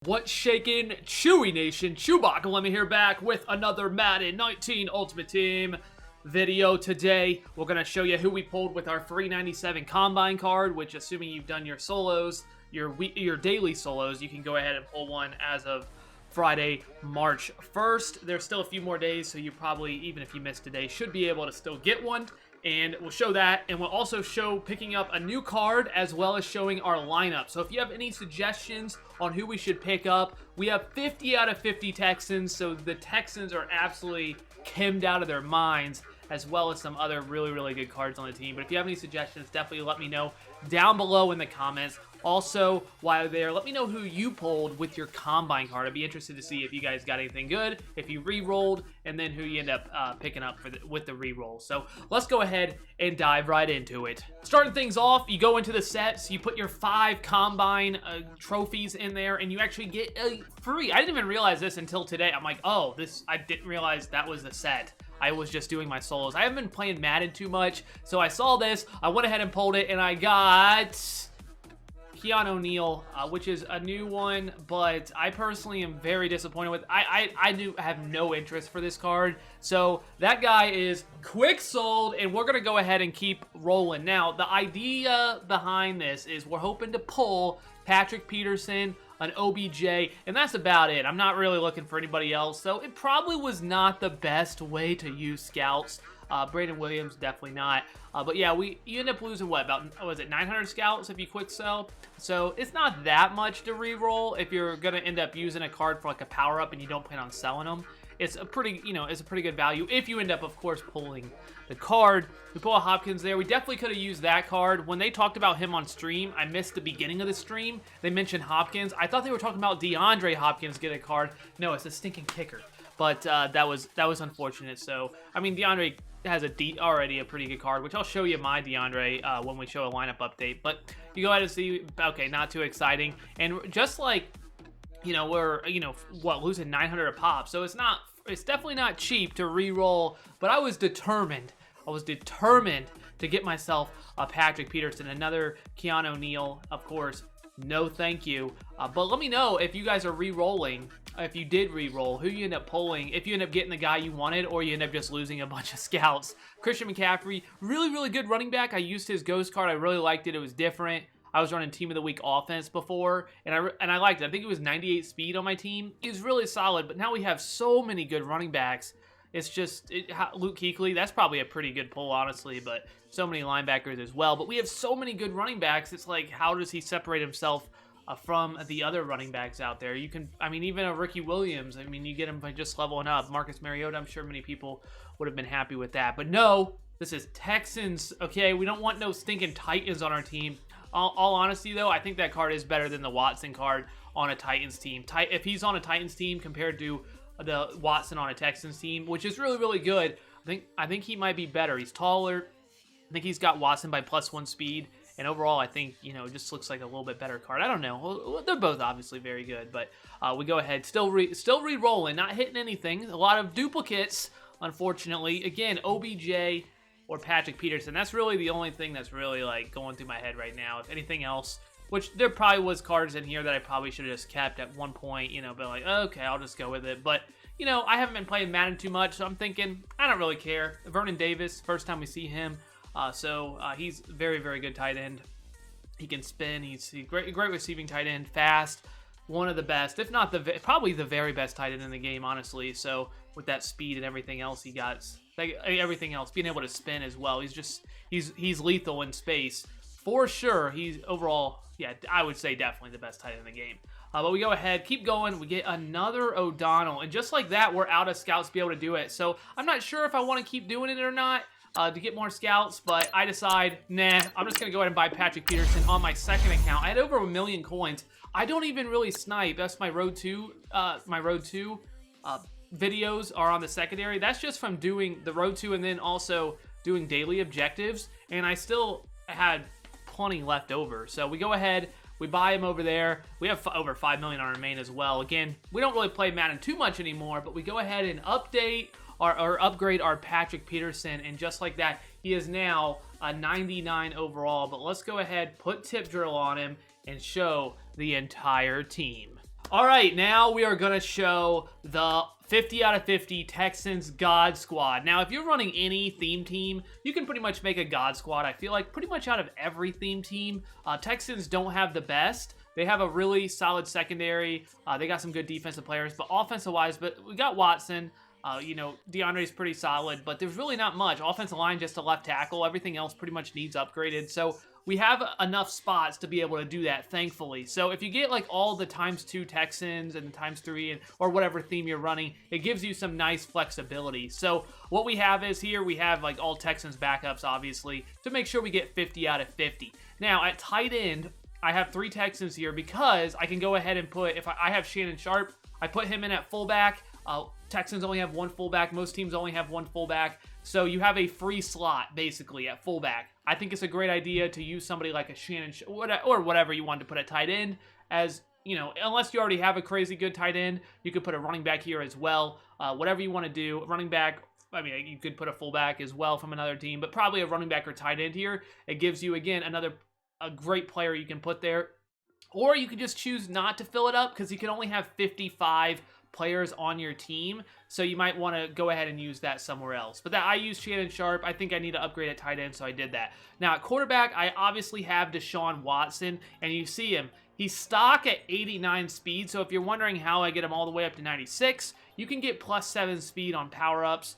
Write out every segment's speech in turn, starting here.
What's shaking, Chewy Nation? ChewbaccaLemma here, back with another Madden 19 Ultimate Team video. Today, we're going to show you who we pulled with our 397 Combine card, which, assuming you've done your solos, your daily solos, you can go ahead and pull one as of Friday, March 1st. There's still a few more days, so you probably, even if you missed today, should be able to still get one. And we'll show that, and we'll also show picking up a new card as well as showing our lineup. So if you have any suggestions on who we should pick up, we have 50 out of 50 Texans, so the Texans are absolutely kimmed out of their minds, as well as some other really, really good cards on the team. But if you have any suggestions, definitely let me know down below in the comments. Also, while there, let me know who you pulled with your Combine card. I'd be interested to see if you guys got anything good, if you re-rolled, and then who you end up picking up with the re-roll. So let's go ahead and dive right into it. Starting things off, you go into the sets, you put your 5 Combine trophies in there, and you actually get a free. I didn't even realize this until today. I'm like, oh, I didn't realize that was the set. I was just doing my solos. I haven't been playing Madden too much, so I saw this, I went ahead and pulled it, and I got Keanu O'Neal, which is a new one, but I personally am very disappointed with. I have no interest for this card, so that guy is quick sold, and we're gonna go ahead and keep rolling. Now, the idea behind this is we're hoping to pull Patrick Peterson, an OBJ, and that's about it. I'm not really looking for anybody else, so it probably was not the best way to use scouts. Brandon Williams, definitely not. But yeah, you end up losing what, about, was it 900 scouts if you quick sell? So it's not that much to re-roll if you're gonna end up using a card for like a power up and you don't plan on selling them. It's a pretty, it's a pretty good value if you end up, of course, pulling the card. We pull a Hopkins there. We definitely could have used that card. When they talked about him on stream, I missed the beginning of the stream. They mentioned Hopkins. I thought they were talking about DeAndre Hopkins get a card. No, it's a stinking kicker. But that was unfortunate. So, I mean, DeAndre has already a pretty good card, which I'll show you my DeAndre when we show a lineup update. But you go ahead and see, okay, not too exciting. And just like, we're, losing 900 a pop. So it's definitely not cheap to re-roll, but I was determined to get myself a Patrick Peterson, another Keanu O'Neal, of course. No thank you. But let me know if you guys are re-rolling, if you did re-roll, who you end up pulling, if you end up getting the guy you wanted, or you end up just losing a bunch of scouts. Christian McCaffrey, really, really good running back. I used his ghost card. I really liked it. It was different. I was running Team of the Week offense before, and I liked it. I think it was 98 speed on my team. It was really solid, but now we have so many good running backs. It's just, Luke Kuechly, that's probably a pretty good pull, honestly, but so many linebackers as well. But we have so many good running backs, it's like, how does he separate himself from the other running backs out there? You can, I mean, even a Ricky Williams, I mean, you get him by just leveling up. Marcus Mariota, I'm sure many people would have been happy with that. But no, this is Texans, okay? We don't want no stinking Titans on our team. All honesty, though, I think that card is better than the Watson card on a Titans team. If he's on a Titans team compared to the Watson on a Texans team, which is really, really good, I think he might be better. He's taller. I think he's got Watson by +1 speed. And overall, I think, it just looks like a little bit better card. I don't know. They're both obviously very good. But we go ahead. Still re-rolling. Not hitting anything. A lot of duplicates, unfortunately. Again, OBJ or Patrick Peterson. That's really the only thing that's really like going through my head right now. If anything else, which there probably was cards in here that I probably should have just kept at one point, but like, okay, I'll just go with it. But, I haven't been playing Madden too much, so I'm thinking, I don't really care. Vernon Davis, first time we see him. He's very, very good tight end. He can spin. He's great receiving tight end, fast. One of the best, if not probably the very best tight end in the game, honestly. So with that speed and everything else he got, everything else, being able to spin as well, he's lethal in space for sure. He's overall, yeah, I would say definitely the best tight end in the game. But we go ahead, keep going. We get another O'Donnell, and just like that, we're out of scouts to be able to do it. So I'm not sure if I want to keep doing it or not to get more scouts, but I decide, nah, I'm just gonna go ahead and buy Patrick Peterson on my second account. I had over 1 million coins. I don't even really snipe. That's my Road 2. My Road 2 videos are on the secondary. That's just from doing the Road 2 and then also doing daily objectives, and I still had plenty left over. So we go ahead, we buy him over there. We have over 5 million on our main as well. Again, we don't really play Madden too much anymore, but we go ahead and update or upgrade our Patrick Peterson, and just like that, he is now a 99 overall. But let's go ahead, put Tip Drill on him, and show the entire team. All right, now we are going to show the 50 out of 50 Texans God Squad. Now, if you're running any theme team, you can pretty much make a God Squad. I feel like pretty much out of every theme team, Texans don't have the best. They have a really solid secondary. They got some good defensive players, but offensive-wise, but we got Watson. You know, DeAndre's pretty solid, but there's really not much. Offensive line, just a left tackle. Everything else pretty much needs upgraded. So we have enough spots to be able to do that, thankfully. So if you get like all the ×2 Texans and the ×3 and or whatever theme you're running, it gives you some nice flexibility. So what we have is here, we have like all Texans backups, obviously, to make sure we get 50 out of 50. Now, at tight end, I have 3 Texans here because I can go ahead and put, if I have Shannon Sharp, I put him in at fullback. Texans only have 1 fullback. Most teams only have 1 fullback. So you have a free slot, basically, at fullback. I think it's a great idea to use somebody like a Shannon or whatever you want to put at tight end. As, you know, unless you already have a crazy good tight end, you could put a running back here as well. Whatever you want to do. Running back, I mean, you could put a fullback as well from another team, but probably a running back or tight end here. It gives you, again, a great player you can put there. Or you can just choose not to fill it up because you can only have 55 players on your team, so you might want to go ahead and use that somewhere else. But I used Shannon Sharp. I think I need to upgrade at tight end, so I did that. Now at quarterback, I obviously have Deshaun Watson, and you see him. He's stock at 89 speed, so if you're wondering how I get him all the way up to 96, you can get +7 speed on power-ups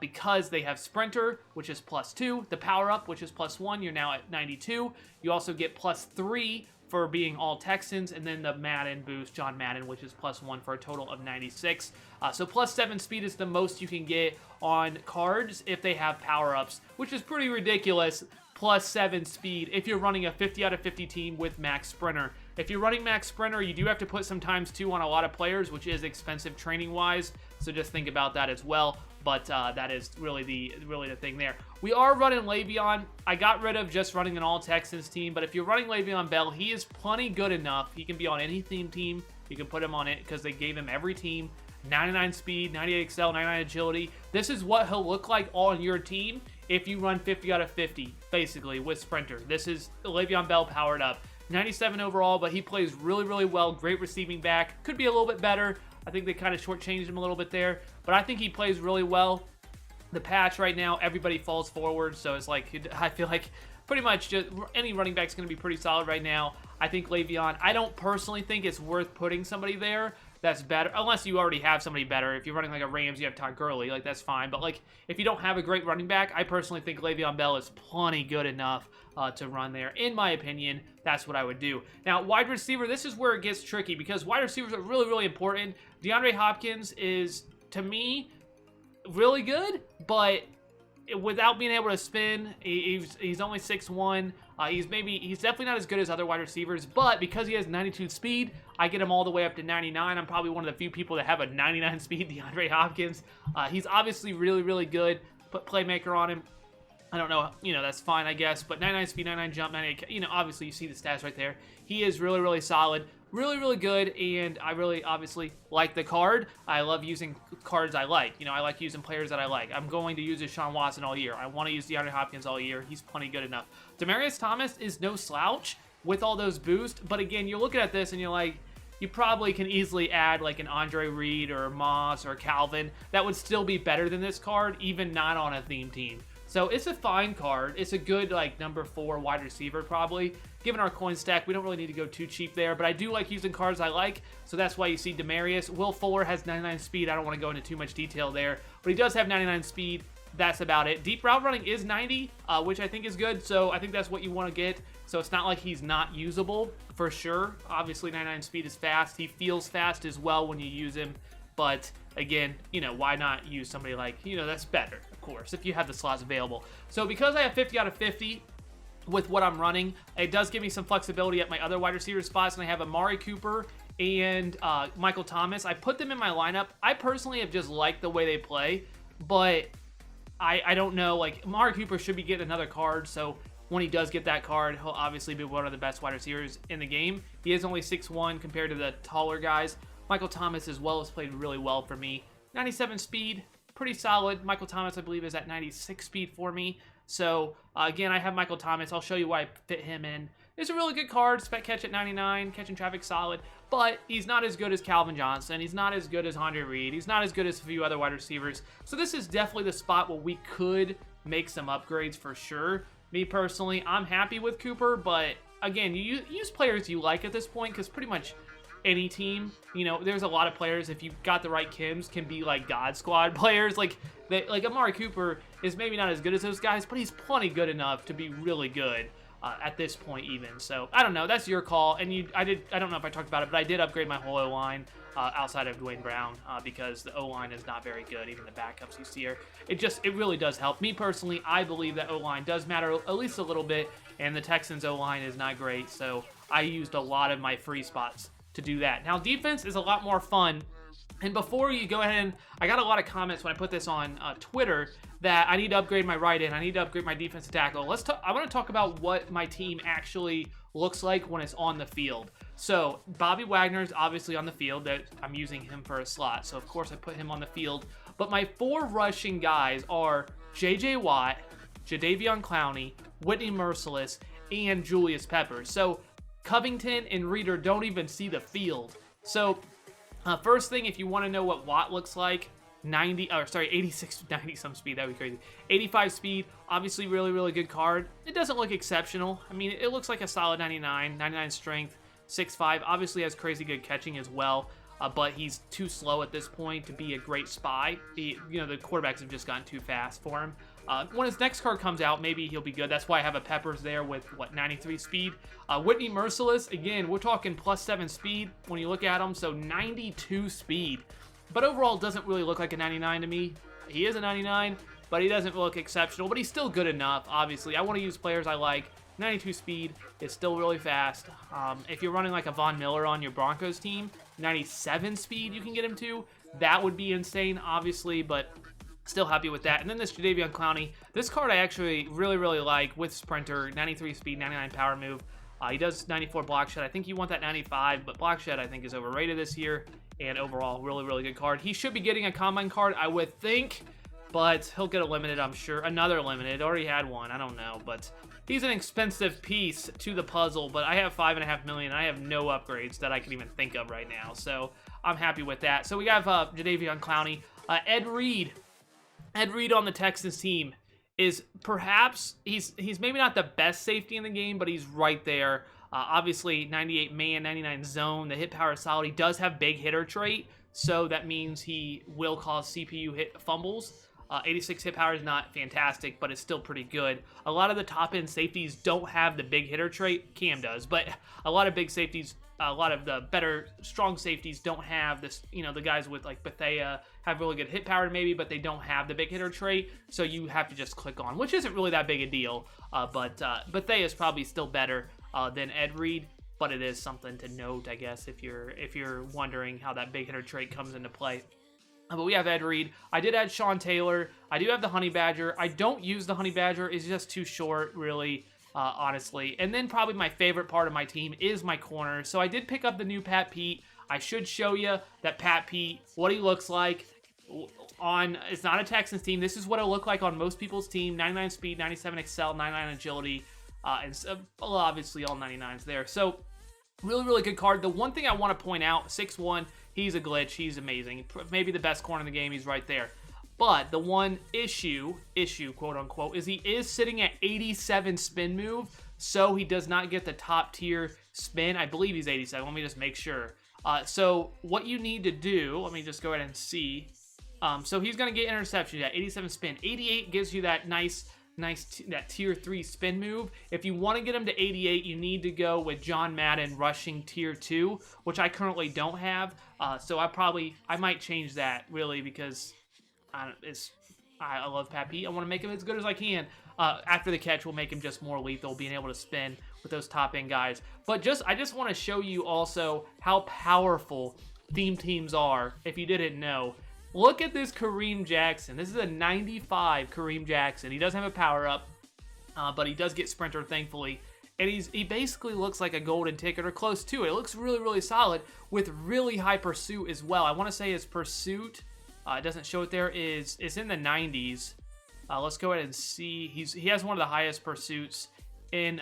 because they have Sprinter, which is +2, the power-up, which is +1, you're now at 92. You also get +3 for being all Texans, and then the Madden boost, John Madden, which is +1 for a total of 96. So +7 speed is the most you can get on cards if they have power-ups, which is pretty ridiculous. +7 speed if you're running a 50 out of 50 team with Max Sprinter. If you're running Max Sprinter, you do have to put some ×2 on a lot of players, which is expensive training-wise, so just think about that as well. But that is really the thing there. We are running Le'Veon. I got rid of just running an all-Texans team, but if you're running Le'Veon Bell, he is plenty good enough. He can be on any theme team. You can put him on it because they gave him every team. 99 speed, 98 excel, 99 agility. This is what he'll look like on your team if you run 50 out of 50, basically, with Sprinter. This is Le'Veon Bell powered up. 97 overall, but he plays really, really well. Great receiving back. Could be a little bit better. I think they kind of shortchanged him a little bit there, but I think he plays really well. The patch right now, everybody falls forward, so it's like, I feel like pretty much just any running back's going to be pretty solid right now. I think Le'Veon, I don't personally think it's worth putting somebody there that's better, unless you already have somebody better. If you're running like a Rams, you have Todd Gurley, like that's fine. But like if you don't have a great running back, I personally think Le'Veon Bell is plenty good enough to run there. In my opinion, that's what I would do. Now, wide receiver, this is where it gets tricky because wide receivers are really, really important. DeAndre Hopkins is, to me, really good, but without being able to spin, he's only 6'1". He's definitely not as good as other wide receivers, but because he has 92 speed, I get him all the way up to 99. I'm probably one of the few people that have a 99 speed DeAndre Hopkins. He's obviously really, really good. Put playmaker on him. I don't know, that's fine, I guess, but 99 speed, 99 jump, 98, obviously you see the stats right there. He is really, really solid, really, really good, and I really, obviously, like the card. I love using cards I like. I like using players that I like. I'm going to use Deshaun Watson all year. I want to use DeAndre Hopkins all year. He's plenty good enough. Demaryius Thomas is no slouch with all those boosts, but again, you're looking at this and you're like, you probably can easily add like an Andre Reed or Moss or Calvin. That would still be better than this card, even not on a theme team. So it's a fine card. It's a good like number 4 wide receiver probably. Given our coin stack, we don't really need to go too cheap there, but I do like using cards I like, so that's why you see Demaryius. Will Fuller has 99 speed. I don't want to go into too much detail there, but he does have 99 speed. That's about it. Deep route running is 90, which I think is good, so I think that's what you want to get. So it's not like he's not usable, for sure. Obviously, 99 speed is fast. He feels fast as well when you use him, but again, why not use somebody like, that's better, of course, if you have the slots available. So because I have 50 out of 50 with what I'm running, it does give me some flexibility at my other wide receiver spots, and I have Amari Cooper and Michael Thomas. I put them in my lineup. I personally have just liked the way they play, but I don't know, like, Amari Cooper should be getting another card, so when he does get that card, he'll obviously be one of the best wide receivers in the game. He is only 6'1" compared to the taller guys. Michael Thomas as well has played really well for me. 97 speed, pretty solid. Michael Thomas, I believe, is at 96 speed for me. So, again, I have Michael Thomas. I'll show you why I fit him in. It's a really good card. Spec catch at 99, catching traffic solid. but he's not as good as Calvin Johnson. He's not as good as Andre Reed. He's not as good as a few other wide receivers. So this is definitely the spot where we could make some upgrades for sure. Me personally, I'm happy with Cooper, but again, you use players you like at this point, because pretty much any team, you know, there's a lot of players, if you've got the right Kims, can be like God Squad players. Like Amari Cooper is maybe not as good as those guys, but he's plenty good enough to be really good at this point even. So I don't know, that's your call. And I don't know if I talked about it, but I did upgrade my whole O-line outside of Dwayne Brown because the O-line is not very good. Even the backups you see here, it really does help. Me personally, I believe that O-line does matter at least a little bit, and the Texans O-line is not great, so I used a lot of my free spots to do that. Now defense is a lot more fun. And before you go ahead, and I got a lot of comments when I put this on Twitter that I need to upgrade my right end, I need to upgrade my defensive tackle. I want to talk about what my team actually looks like when it's on the field. So Bobby Wagner's obviously on the field. That I'm using him for a slot, so of course I put him on the field. But my 4 rushing guys are J.J. Watt, Jadeveon Clowney, Whitney Merciless, and Julius Peppers. So Covington and Reader don't even see the field. So first thing, if you want to know what Watt looks like, 86, 90 some speed, that would be crazy. 85 speed, obviously really good card. It doesn't look exceptional. I mean, it looks like a solid 99 strength, 6'5", obviously has crazy good catching as well, but he's too slow at this point to be a great spy. The quarterbacks have just gotten too fast for him. When his next card comes out, maybe he'll be good. That's why I have a Peppers there with, 93 speed. Whitney Merciless, again, we're talking +7 speed when you look at him, so 92 speed. But overall, it doesn't really look like a 99 to me. He is a 99, but he doesn't look exceptional, but he's still good enough, obviously. I want to use players I like. 92 speed is still really fast. If you're running like a Von Miller on your Broncos team, 97 speed you can get him to. That would be insane, obviously, but still happy with that. And then this Jadeveon Clowney. This card I actually really like with Sprinter, 93 speed, 99 power move. He does 94 block shed. I think you want that 95, but block shed I think is overrated this year. And overall, really good card. He should be getting a combine card, I would think, but he'll get a limited, I'm sure. Another limited. Already had one. I don't know, but he's an expensive piece to the puzzle, but I have $5.5 million. I have no upgrades that I can even think of right now, so I'm happy with that. So we have Jadeveon Clowney. Ed Reed. Ed Reed on the Texans team is perhaps, he's maybe not the best safety in the game, but he's right there. Obviously, 98 man, 99 zone, the hit power is solid. He does have big hitter trait, so that means he will cause CPU hit fumbles. 86 hit power is not fantastic, but it's still pretty good. A lot of the top-end safeties don't have the big hitter trait. Cam does, but a lot of big safeties, a lot of the better, strong safeties don't have this, the guys with like Bethea have really good hit power maybe, but they don't have the big hitter trait, so you have to just click on, which isn't really that big a deal, but Bethea is probably still better than Ed Reed, but it is something to note, I guess, if you're wondering how that big hitter trait comes into play. But we have Ed Reed. I did add Sean Taylor. I do have the Honey Badger. I don't use the Honey Badger. It's just too short, really, honestly. And then probably my favorite part of my team is my corner. So I did pick up the new Pat Pete. I should show you that Pat Pete, what he looks like on, it's not a Texans team. This is what it'll look like on most people's team. 99 speed, 97 excel, 99 agility, and obviously all 99s there. So really good card. The one thing I want to point out, 6'1", he's a glitch. He's amazing. Maybe the best corner in the game. He's right there. But the one issue, quote unquote, is he is sitting at 87 spin move, so he does not get the top tier spin. I believe he's 87. Let me just make sure. So what you need to do, let me just go ahead and see. So he's going to get interception at 87 spin. 88 gives you that nice that tier 3 spin move. If you want to get him to 88, you need to go with John Madden rushing tier 2, which I currently don't have. So I might change that, really, because I love Pat Pete. I want to make him as good as I can. After the catch, we'll make him just more lethal, being able to spin with those top end guys. But I just want to show you also how powerful theme teams are, if you didn't know. Look at this Kareem Jackson. This is a 95 Kareem Jackson. He doesn't have a power-up, but he does get Sprinter, thankfully. And he basically looks like a golden ticket or close to it. It looks really solid with really high pursuit as well. I want to say his pursuit, it doesn't show it there, is in the 90s. Let's go ahead and see. He has one of the highest pursuits in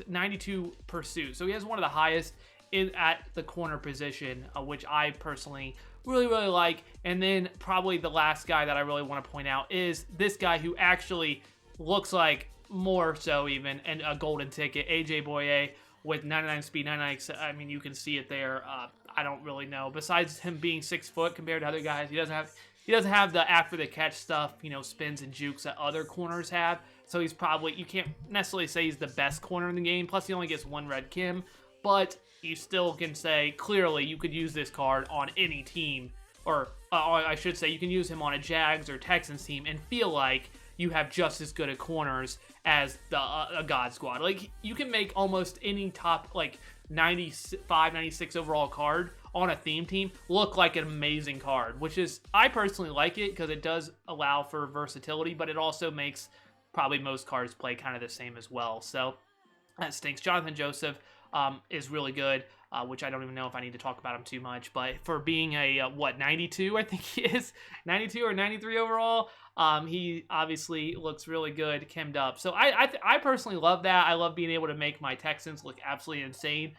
92 pursuit. So he has one of the highest at the corner position, which I personally really like. And then probably the last guy that I really want to point out is this guy who actually looks like more so even and a golden ticket, AJ Boye with 99 speed, 99. I mean, you can see it there. I don't really know. Besides him being 6 foot compared to other guys, he doesn't have the after the catch stuff, you know, spins and jukes that other corners have. So he's probably, you can't necessarily say he's the best corner in the game. Plus he only gets 1 red Kim, but you still can say clearly you could use this card on any team, or I should say you can use him on a Jags or Texans team and feel like you have just as good at corners as the God Squad. Like, you can make almost any top, like, 95, 96 overall card on a theme team look like an amazing card, which is, I personally like it because it does allow for versatility, but it also makes probably most cards play kind of the same as well. So that stinks. Jonathan Joseph is really good, which I don't even know if I need to talk about him too much, but for being a, 92, I think he is, 92 or 93 overall, he obviously looks really good, chemmed up. So I personally love that. I love being able to make my Texans look absolutely insane,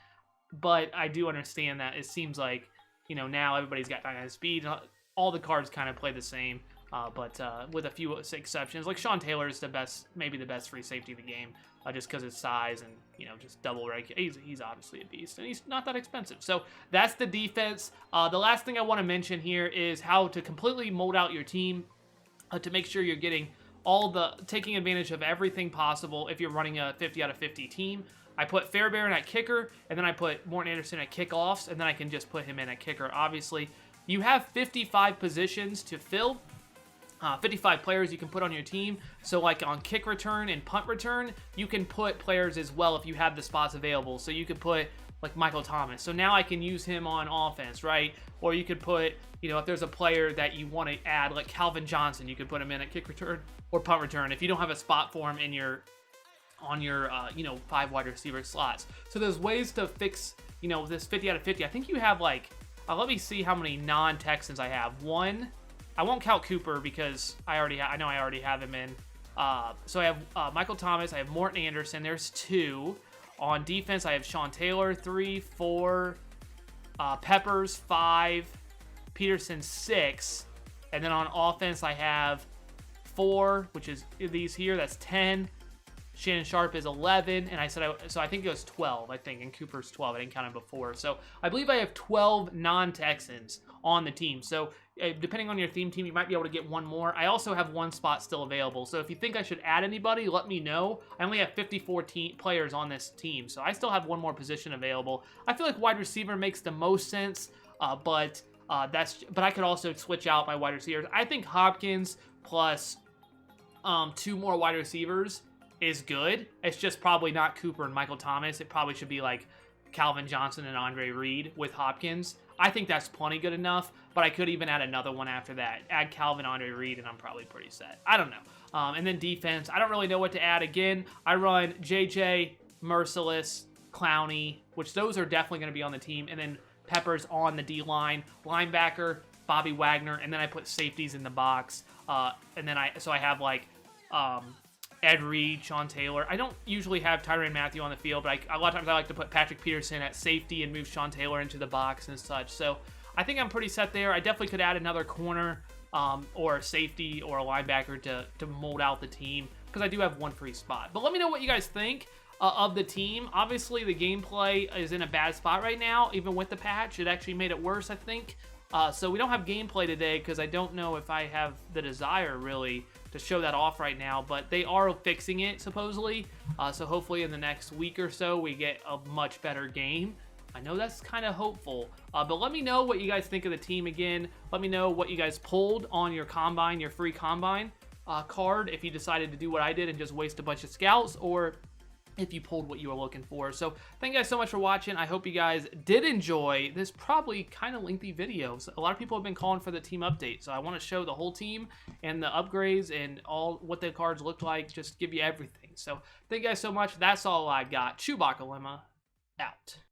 but I do understand that it seems like, you know, now everybody's got 99 speed. All the cards kind of play the same, but with a few exceptions. Like Sean Taylor is the best, maybe the best free safety in the game, just because his size and, you know, just double rank. He's obviously a beast, and he's not that expensive. So that's the defense. The last thing I want to mention here is how to completely mold out your team to make sure you're getting taking advantage of everything possible if you're running a 50 out of 50 team. I put Fairbairn at kicker, and then I put Morton Anderson at kickoffs, and then I can just put him in at kicker. Obviously, you have 55 positions to fill. 55 players you can put on your team. So like on kick return and punt return, you can put players as well if you have the spots available. So you could put like Michael Thomas. So now I can use him on offense, right? Or you could put, you know, if there's a player that you want to add, like Calvin Johnson, you could put him in at kick return or punt return if you don't have a spot for him in your you know, 5 wide receiver slots. So there's ways to fix, you know, this 50 out of 50. I think you have like, let me see how many non-Texans I have. 1. I won't count Cooper because I know I already have him in. So I have Michael Thomas. I have Morton Anderson. There's 2. On defense, I have Sean Taylor, 3, 4. Peppers, 5. Peterson, 6. And then on offense, I have 4, which is these here. That's 10. Shannon Sharp is 11, and so I think it was 12, I think, and Cooper's 12. I didn't count him before. So I believe I have 12 non-Texans on the team. So depending on your theme team, you might be able to get 1 more. I also have 1 spot still available. So if you think I should add anybody, let me know. I only have 54 players on this team, so I still have 1 more position available. I feel like wide receiver makes the most sense, but I could also switch out my wide receivers. I think Hopkins plus 2 more wide receivers is good. It's just probably not Cooper and Michael Thomas. It probably should be like Calvin Johnson and Andre Reed with Hopkins. I think that's plenty good enough, but I could even add another one after that. Add Calvin, Andre Reed, and I'm probably pretty set. I don't know. And then defense, I don't really know what to add. Again, I run JJ, Merciless, Clowney, which those are definitely going to be on the team, and then Peppers on the D-line, linebacker, Bobby Wagner, and then I put safeties in the box. And then I have like Ed Reed, Sean Taylor. I don't usually have Tyrann Mathieu on the field, but a lot of times I like to put Patrick Peterson at safety and move Sean Taylor into the box and such. So I think I'm pretty set there. I definitely could add another corner or a safety or a linebacker to mold out the team because I do have 1 free spot. But let me know what you guys think of the team. Obviously, the gameplay is in a bad spot right now, even with the patch. It actually made it worse, I think. So we don't have gameplay today because I don't know if I have the desire really to show that off right now, but they are fixing it supposedly. So hopefully in the next week or so we get a much better game. I know that's kind of hopeful, but let me know what you guys think of the team again. Let me know what you guys pulled on your combine, your free combine card, if you decided to do what I did and just waste a bunch of scouts, or if you pulled what you were looking for. So thank you guys so much for watching. I hope you guys did enjoy this probably kind of lengthy video. So a lot of people have been calling for the team update, so I want to show the whole team and the upgrades and all what the cards look like, just give you everything. So thank you guys so much. That's all I got. ChewbaccaLemma out.